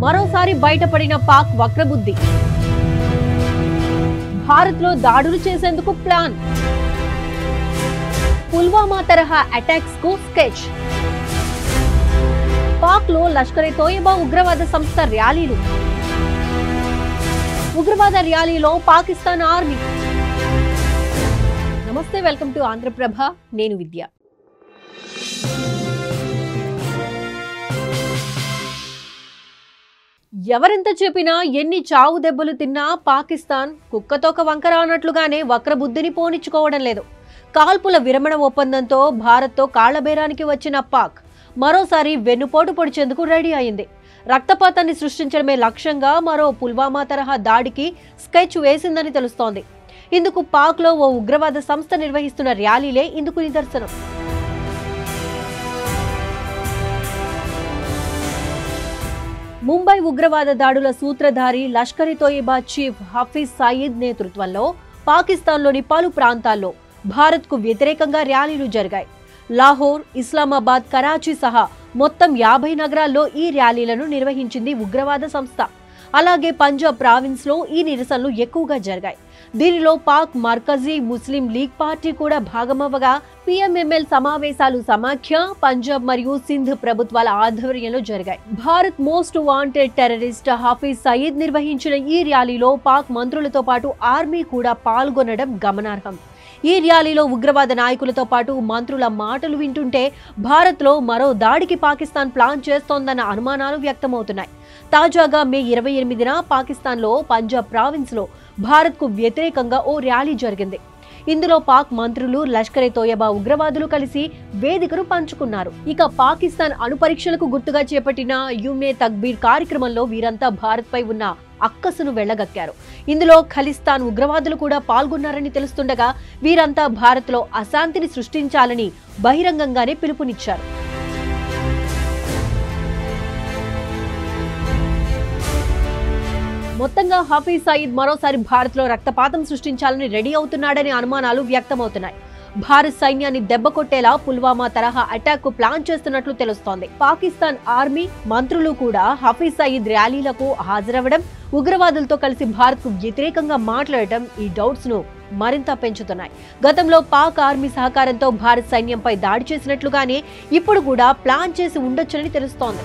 మరోసారి బయటపడిన పాక్ వక్రబుద్ధి. భారత్ లో దాడులు చేసేందుకు ప్లాన్. పుల్వామా తరహా అటాక్స్ కు స్కెచ్. పాక్ లో లష్కర్-ఏ-తోయబా ఉగ్రవాద సంస్థ ర్యాలీలు. ఉగ్రవాద ర్యాలీలో పాకిస్తాన్ ఆర్మీ. నమస్తే, వెల్కమ్ టు ఆంధ్రప్రభ. నేను విద్య. ఎవరెంత చెప్పినా, ఎన్ని చావు దెబ్బలు తిన్నా పాకిస్తాన్ కుక్కతోక వంకర అన్నట్లుగానే వక్రబుద్ధిని పోనిచ్చుకోవడం లేదు. కాల్పుల విరమణ ఒప్పందంతో భారత్తో కాళ్లబేరానికి వచ్చిన పాక్ మరోసారి వెన్నుపోటు పొడిచేందుకు రెడీ అయింది. రక్తపాతాన్ని సృష్టించడమే లక్ష్యంగా మరో పుల్వామా తరహా దాడికి స్కెచ్ వేసిందని తెలుస్తోంది. ఇందుకు పాక్ లో ఓ ఉగ్రవాద సంస్థ నిర్వహిస్తున్న ర్యాలీలే ఇందుకు నిదర్శనం. ముంబై ఉగ్రవాద దాడుల సూత్రధారి లష్కర్-ఏ-తోయబా చీఫ్ హఫీజ్ సయీద్ నేతృత్వంలో పాకిస్తాన్లోని పలు ప్రాంతాల్లో భారత్కు వ్యతిరేకంగా ర్యాలీలు జరిగాయి. లాహోర్, ఇస్లామాబాద్, కరాచీ సహా మొత్తం 50 నగరాల్లో ఈ ర్యాలీలను నిర్వహించింది ఉగ్రవాద సంస్థ. అలాగే పంజాబ్ ప్రావిన్స్ లో ఈ నిరసనలు ఎక్కువగా జరిగాయి. దీనిలో పాక్ మర్కజీ ముస్లిం లీగ్ పార్టీ కూడా భాగమవ్వగా PMML సమావేశాలు సమాఖ్య, పంజాబ్ మరియు సింధ్ ప్రభుత్వాల ఆధ్వర్యంలో జరిగాయి. Bharat most wanted terrorist Hafiz Saeed నిర్వహించిన ఈ ర్యాలీలో పాక్ మంత్రులతో పాటు ఆర్మీ కూడా పాల్గొనడం గమనార్హం. ఈ ర్యాలీలో ఉగ్రవాద నాయకులతో పాటు మంత్రుల మాటలు వింటుంటే భారత్లో మరో దాడికి పాకిస్తాన్ ప్లాన్ చేస్తోందన్న అనుమానాలు వ్యక్తమవుతున్నాయి. తాజాగా మే 28న పాకిస్తాన్లో పంజాబ్ ప్రావిన్స్లో భారత్కు వ్యతిరేకంగా ఓ ర్యాలీ జరిగింది. ఇందులో పాక్ మంత్రులు, లష్కర్-ఏ-తోయబా ఉగ్రవాదులు కలిసి వేదికను పంచుకున్నారు. ఇక పాకిస్తాన్ అణుపరీక్షలకు గుర్తుగా చేపట్టిన యుమ్నే తక్బీర్ కార్యక్రమంలో వీరంతా భారత్ పై ఉన్న అక్కసును వెళ్లగక్కారు. ఇందులో ఖలిస్తాన్ ఉగ్రవాదులు కూడా పాల్గొన్నారని తెలుస్తుండగా వీరంతా భారత్ లో అశాంతిని సృష్టించాలని బహిరంగంగానే పిలుపునిచ్చారు. మొత్తంగా హఫీజ్ సయీద్ మరోసారి భారత్ లో రక్తపాతం సృష్టించాలని రెడీ అవుతున్నాడనే అనుమానాలు వ్యక్తమవుతున్నాయి. భారత్ సైన్యాన్ని దెబ్బకొట్టేలా పుల్వామా తరహా అటాక్ కు ప్లాన్ చేస్తున్నట్లు తెలుస్తోంది. పాకిస్తాన్ ఆర్మీ మంత్రులు కూడా హఫీజ్ సయీద్ ర్యాలీలకు హాజరవ్వడం, ఉగ్రవాదులతో కలిసి భారత్ కు వ్యతిరేకంగా మాట్లాడటం ఈ డౌట్స్ ను మరింత పెంచుతున్నాయి. గతంలో పాక్ ఆర్మీ సహకారంతో భారత్ సైన్యంపై దాడి చేసినట్లుగానే ఇప్పుడు కూడా ప్లాన్ చేసి ఉండొచ్చని తెలుస్తోంది.